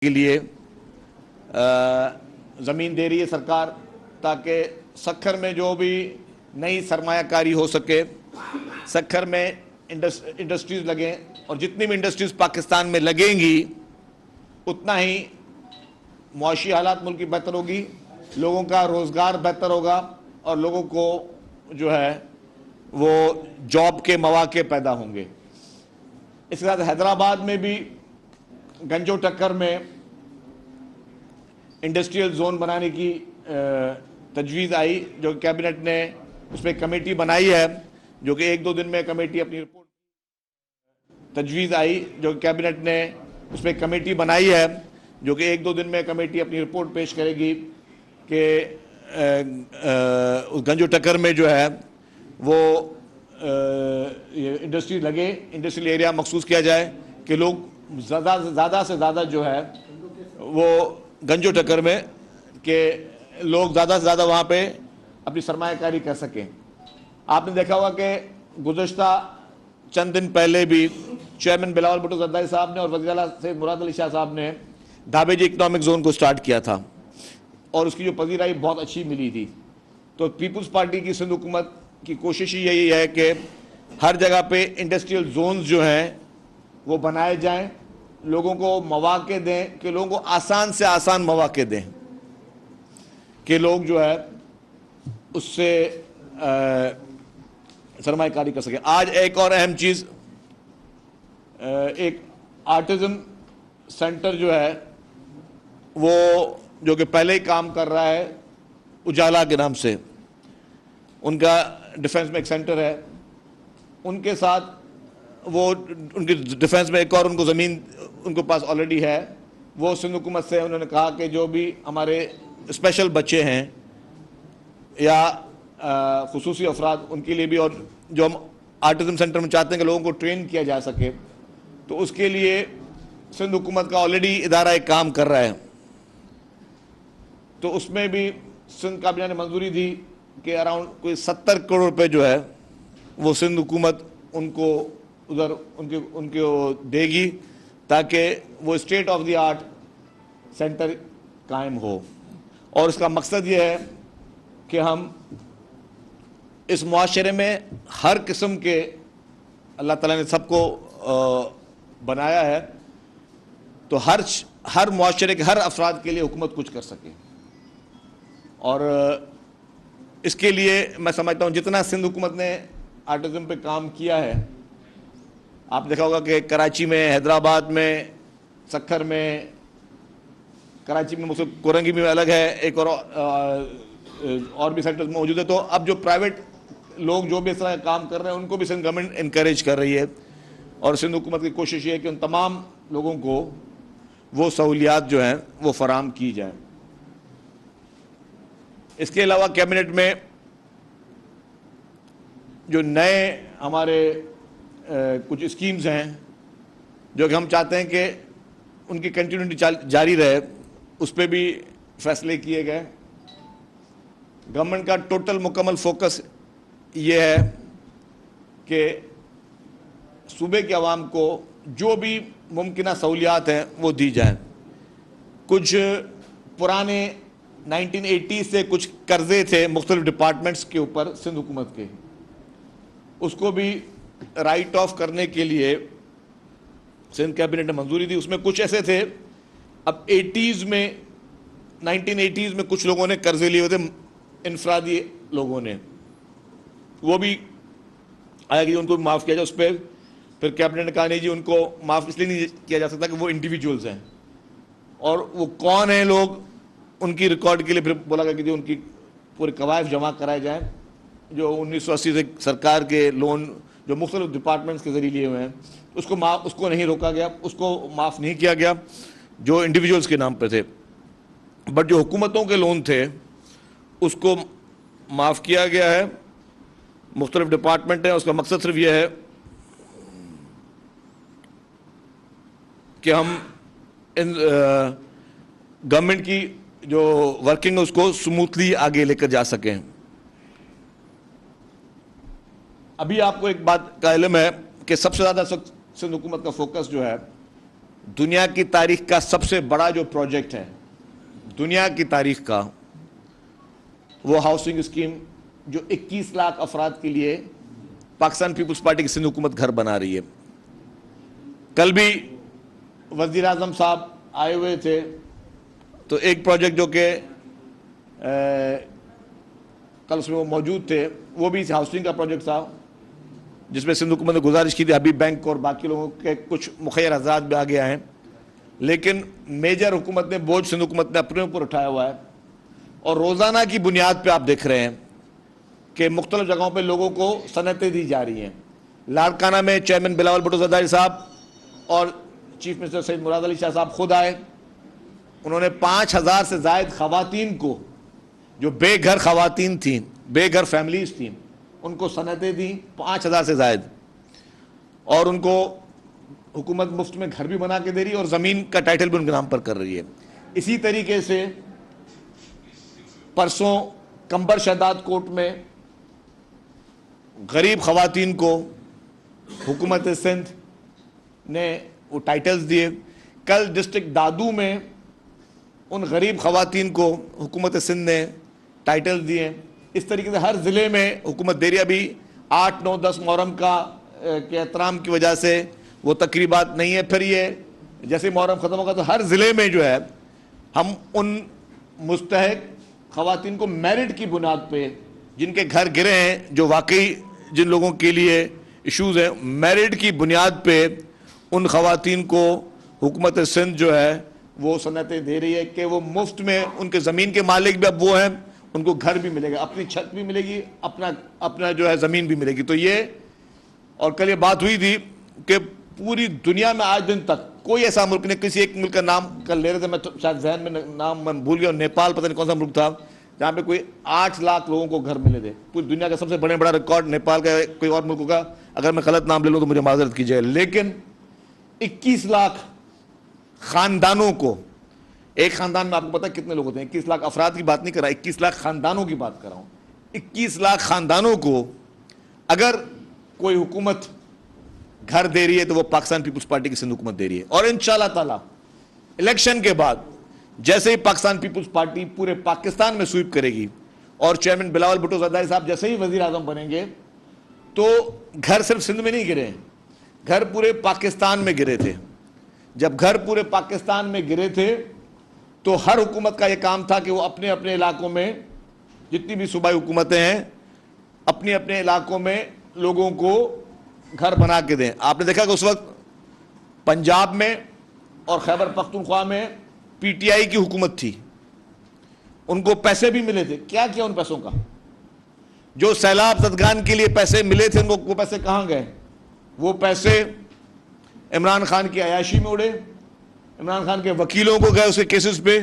کے لیے زمین دے رہی ہے سرکار تاکہ سکھر میں جو بھی نئی سرمایہ کاری ہو سکے، سکھر میں انڈسٹریز لگیں، اور جتنی بھی انڈسٹریز پاکستان میں لگیں گی اتنا ہی معاشی حالات ملک کی بہتر ہوگی، لوگوں کا روزگار بہتر ہوگا اور لوگوں کو جو ہے وہ جاب کے مواقع پیدا ہوں گے۔ اس کے ساتھ حیدرآباد میں بھی گنجو ٹکر میں انڈسٹریل زون بنانے کی تجویز آئی، جو کیبنٹ نے اس پہ کمیٹی بنائی ہے، جو کہ ایک دو دن میں کمیٹی اپنی رپورٹ تجویز آئی جو کیبنٹ نے اس پہ کمیٹی بنائی ہے، جو کہ ایک دو دن میں کمیٹی اپنی رپورٹ پیش کرے گی کہ گنجو ٹکر میں جو ہے وہ انڈسٹری لگے، انڈسٹریل ایریا مخصوص کیا جائے کہ لوگ زیادہ سے زیادہ جو ہے وہ گنجو ٹکر میں کہ لوگ زیادہ سے زیادہ وہاں پہ اپنی سرمایہ کاری کر سکیں۔ آپ نے دیکھا ہوگا کہ گزشتہ چند دن پہلے بھی چیئرمین بلاول بھٹو زرداری صاحب نے اور وزیر اعلیٰ سید مراد علی شاہ صاحب نے دھابے جی اکنامک زون کو سٹارٹ کیا تھا، اور اس کی جو پذیرائی بہت اچھی ملی تھی۔ تو پیپلز پارٹی کی سندھ حکومت کی کوشش یہی ہے کہ ہر جگہ پہ انڈسٹریل زونز جو ہیں وہ بنائے جائیں، لوگوں کو مواقع دیں، کہ لوگوں کو آسان سے آسان مواقع دیں کہ لوگ جو ہے اس سے سرمایہ کاری کر سکیں۔ آج ایک اور اہم چیز، ایک آرٹزم سینٹر جو ہے وہ جو کہ پہلے ہی کام کر رہا ہے اجالا کے نام سے، ان کا ڈیفنس میں ایک سینٹر ہے، ان کے ساتھ وہ ان کی ڈیفنس میں ایک اور ان کو زمین ان کے پاس آلریڈی ہے۔ وہ سندھ حکومت سے انہوں نے کہا کہ جو بھی ہمارے اسپیشل بچے ہیں یا خصوصی افراد، ان کے لیے بھی، اور جو ہم آرٹزم سینٹر میں چاہتے ہیں کہ لوگوں کو ٹرین کیا جا سکے، تو اس کے لیے سندھ حکومت کا آلریڈی ادارہ ایک کام کر رہا ہے۔ تو اس میں بھی سندھ کابینہ نے منظوری دی کہ اراؤنڈ کوئی 70 کروڑ روپے جو ہے وہ سندھ حکومت ان کو ادھر ان کو دے گی تاکہ وہ state of the art centre قائم ہو۔ اور اس کا مقصد یہ ہے کہ ہم اس معاشرے میں ہر قسم کے، اللہ تعالیٰ نے سب کو بنایا ہے، تو ہر معاشرے کے ہر افراد کے لیے حکومت کچھ کر سکے۔ اور اس کے لیے میں سمجھتا ہوں جتنا سندھ حکومت نے آرٹزم پہ کام کیا ہے، آپ دیکھا ہوگا کہ کراچی میں، حیدرآباد میں، سکھر میں، کراچی میں کورنگی میں الگ ہے، ایک اور بھی سینٹرز موجود ہے۔ تو اب جو پرائیویٹ لوگ جو بھی اس طرح کام کر رہے ہیں ان کو بھی سندھ گورنمنٹ انکریج کر رہی ہے، اور سندھ حکومت کی کوشش یہ ہے کہ ان تمام لوگوں کو وہ سہولیات جو ہیں وہ فراہم کی جائیں۔ اس کے علاوہ کیبنٹ میں جو نئے ہمارے کچھ اسکیمز ہیں جو کہ ہم چاہتے ہیں کہ ان کی کنٹینیوٹی جاری رہے، اس پہ بھی فیصلے کیے گئے۔ گورنمنٹ کا ٹوٹل مکمل فوکس یہ ہے کہ صوبے کے عوام کو جو بھی ممکنہ سہولیات ہیں وہ دی جائیں۔ کچھ پرانے 1980 سے کچھ قرضے تھے مختلف ڈپارٹمنٹس کے اوپر سندھ حکومت کے، اس کو بھی رائٹ آف کرنے کے لیے سندھ کیبنٹ نے منظوری دی۔ اس میں کچھ ایسے تھے، اب 1980s میں کچھ لوگوں نے قرضے لیے ہوئے تھے، انفرادی لوگوں نے، وہ بھی آیا کہ ان کو بھی معاف کیا جائے۔ اس پہ پھر کیبنٹ نے کہا نہیں جی، ان کو معاف اس لیے نہیں کیا جا سکتا کہ وہ انڈیویجولز ہیں، اور وہ کون ہیں لوگ، ان کی ریکارڈ کے لیے پھر بولا گیا کہ ان کی پورے قوائف جمع کرائے جائیں، جو 1980 سے سرکار کے لون جو مختلف ڈپارٹمنٹس کے ذریعے لیے ہوئے ہیں، اس کو نہیں روکا گیا، اس کو معاف نہیں کیا گیا جو انڈیویجولز کے نام پہ تھے، بٹ جو حکومتوں کے لون تھے اس کو معاف کیا گیا ہے۔ مختلف ڈپارٹمنٹ ہیں، اس کا مقصد صرف یہ ہے کہ ہم گورنمنٹ کی جو ورکنگ ہے اس کو سموتھلی آگے لے کر جا سکیں۔ ابھی آپ کو ایک بات کا علم ہے کہ سب سے زیادہ سندھ حکومت کا فوکس جو ہے دنیا کی تاریخ کا سب سے بڑا جو پروجیکٹ ہے دنیا کی تاریخ کا، وہ ہاؤسنگ اسکیم جو 21 لاکھ افراد کے لیے پاکستان پیپلز پارٹی کی سندھ حکومت گھر بنا رہی ہے۔ کل بھی وزیر اعظم صاحب آئے ہوئے تھے، تو ایک پروجیکٹ جو کہ کل اس میں وہ موجود تھے، وہ بھی ہاؤسنگ کا پروجیکٹ تھا، جس میں سندھ حکومت نے گزارش کی تھی حبیب بینک اور باقی لوگوں کے کچھ مخیر حضرات بھی آگے آئے ہیں، لیکن میجر حکومت نے بوجھ سندھ حکومت نے اپنے اوپر اٹھایا ہوا ہے، اور روزانہ کی بنیاد پہ آپ دیکھ رہے ہیں کہ مختلف جگہوں پہ لوگوں کو صنعتیں دی جا رہی ہیں۔ لاڑکانہ میں چیئرمین بلاول بھٹو زرداری صاحب اور چیف منسٹر سید مراد علی شاہ صاحب خود آئے، انہوں نے 5000 سے زائد خواتین کو، جو بے گھر خواتین تھیں، بے گھر فیملیز تھیں، ان کو صنعتیں دیں 5000 سے زائد، اور ان کو حکومت مفت میں گھر بھی بنا کے دے رہی ہے اور زمین کا ٹائٹل بھی ان کے نام پر کر رہی ہے۔ اسی طریقے سے پرسوں کمبر شہداد کوٹ میں غریب خواتین کو حکومت سندھ نے وہ ٹائٹلز دیے، کل ڈسٹرکٹ دادو میں ان غریب خواتین کو حکومت سندھ نے ٹائٹلز دیے۔ اس طریقے سے ہر ضلع میں حکومت دے رہی ہے۔ ابھی 8، 9، 10 محرم کے احترام کی وجہ سے وہ تقریبات نہیں ہے، پھر یہ جیسے محرم ختم ہوگا تو ہر ضلع میں جو ہے ہم ان مستحق خواتین کو میرٹ کی بنیاد پہ، جن کے گھر گرے ہیں، جو واقعی جن لوگوں کے لیے ایشوز ہیں، میرٹ کی بنیاد پہ ان خواتین کو حکومت سندھ جو ہے وہ صنعتیں دے رہی ہے کہ وہ مفت میں، ان کے زمین کے مالک بھی اب وہ ہیں، ان کو گھر بھی ملے گا، اپنی چھت بھی ملے گی، اپنا جو ہے زمین بھی ملے گی۔ تو یہ، اور کل یہ بات ہوئی تھی کہ پوری دنیا میں آج دن تک کوئی ایسا ملک نہیں، کسی ایک ملک کا نام کل لے رہے تھے، میں شاید ذہن میں نام میں بھول گیا، نیپال پتہ نہیں کون سا ملک تھا، جہاں پہ کوئی 8 لاکھ لوگوں کو گھر ملے تھے۔ پوری دنیا کا سب سے بڑا ریکارڈ نیپال کا، کوئی اور ملک کا اگر میں غلط نام لے لوں تو مجھے معذرت کیجیے، لیکن 21 لاکھ خاندانوں کو، ایک خاندان میں آپ کو پتہ ہے کتنے لوگ ہوتے ہیں، 21 لاکھ افراد کی بات نہیں کر رہا، 21 لاکھ خاندانوں کی بات کر رہا ہوں۔ 21 لاکھ خاندانوں کو اگر کوئی حکومت گھر دے رہی ہے تو وہ پاکستان پیپلز پارٹی کی سندھ حکومت دے رہی ہے، اور انشاءاللہ تعالی الیکشن کے بعد جیسے ہی پاکستان پیپلز پارٹی پورے پاکستان میں سویپ کرے گی اور چیئرمین بلاول بھٹو زرداری صاحب جیسے ہی وزیر اعظم بنیں گے، تو گھر صرف سندھ میں نہیں گرے ہیں، گھر پورے پاکستان میں گرے تھے۔ جب گھر پورے پاکستان میں گرے تھے تو ہر حکومت کا یہ کام تھا کہ وہ اپنے اپنے علاقوں میں، جتنی بھی صوبائی حکومتیں ہیں، اپنے اپنے علاقوں میں لوگوں کو گھر بنا کے دیں۔ آپ نے دیکھا کہ اس وقت پنجاب میں اور خیبر پختونخوا میں پی ٹی آئی کی حکومت تھی، ان کو پیسے بھی ملے تھے۔ کیا کیا ان پیسوں کا؟ جو سیلاب زدگان کے لیے پیسے ملے تھے، ان کو وہ پیسے کہاں گئے؟ وہ پیسے عمران خان کی عیاشی میں اڑے، عمران خان کے وکیلوں کو گئے اس کے کیسز پہ،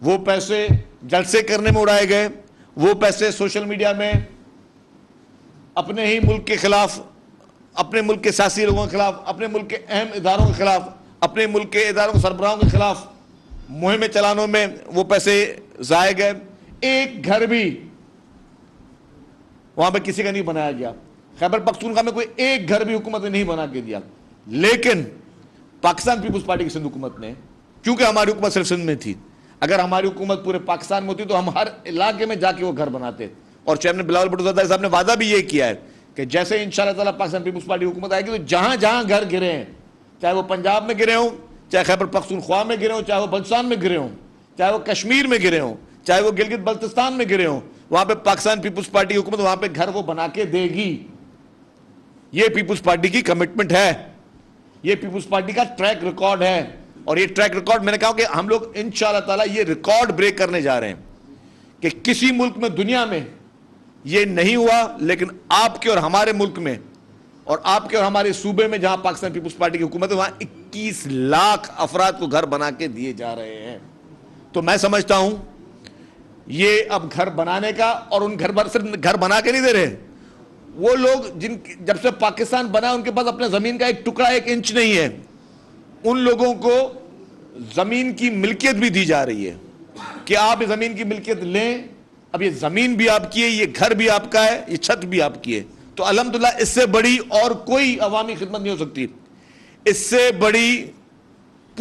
وہ پیسے جلسے کرنے میں اڑائے گئے، وہ پیسے سوشل میڈیا میں اپنے ہی ملک کے خلاف، اپنے ملک کے سیاسی لوگوں کے خلاف، اپنے ملک کے اہم اداروں کے خلاف، اپنے ملک کے اداروں کے سربراہوں کے خلاف مہمیں چلانوں میں وہ پیسے ضائع گئے۔ ایک گھر بھی وہاں پہ کسی کا نہیں بنایا گیا۔ خیبر پختونخوا میں کوئی ایک گھر بھی حکومت نے نہیں بنا کے دیا، لیکن پاکستان پیپلز پارٹی کی سندھ حکومت نے، کیونکہ ہماری حکومت صرف سندھ میں تھی، اگر ہماری حکومت پورے پاکستان میں ہوتی تو ہم ہر علاقے میں جا کے وہ گھر بناتے۔ اور چیئرمین بلاول بھٹو زرداری صاحب نے وعدہ بھی یہ کیا ہے کہ جیسے انشاءاللہ تعالیٰ پاکستان پیپلز پارٹی حکومت آئے گی تو جہاں جہاں گھر گرے ہیں، چاہے وہ پنجاب میں گرے ہوں، چاہے خیبر پختونخوا میں گرے ہوں، چاہے وہ بلوچستان میں گرے ہوں، چاہے وہ کشمیر میں گرے ہوں، چاہے وہ گلگت بلتستان میں گرے ہوں، وہاں پہ پاکستان پیپلز پارٹی حکومت وہاں پہ گھر وہ بنا کے دے گی۔ یہ پیپلز پارٹی کی کمٹمنٹ ہے، یہ پیپلز پارٹی کا ٹریک ریکارڈ ہے، اور یہ ٹریک ریکارڈ میں نے کہا کہ ہم لوگ انشاءاللہ تعالیٰ یہ ریکارڈ بریک کرنے جا رہے ہیں کہ کسی ملک میں دنیا میں یہ نہیں ہوا، لیکن آپ کے اور ہمارے ملک میں اور آپ کے اور ہمارے صوبے میں جہاں پاکستان پیپلز پارٹی کی حکومت ہے وہاں 21 لاکھ افراد کو گھر بنا کے دیے جا رہے ہیں۔ تو میں سمجھتا ہوں یہ اب گھر بنانے کا، اور ان صرف گھر بنا کے نہیں دے رہے، وہ لوگ جب سے پاکستان بنا ان کے پاس اپنے زمین کا ایک ٹکڑا 1 انچ نہیں ہے، ان لوگوں کو زمین کی ملکیت بھی دی جا رہی ہے کہ آپ زمین کی ملکیت لیں، اب یہ زمین بھی آپ کی ہے، یہ گھر بھی آپ کا ہے، یہ چھت بھی آپ کی ہے۔ تو الحمدللہ اس سے بڑی اور کوئی عوامی خدمت نہیں ہو سکتی، اس سے بڑی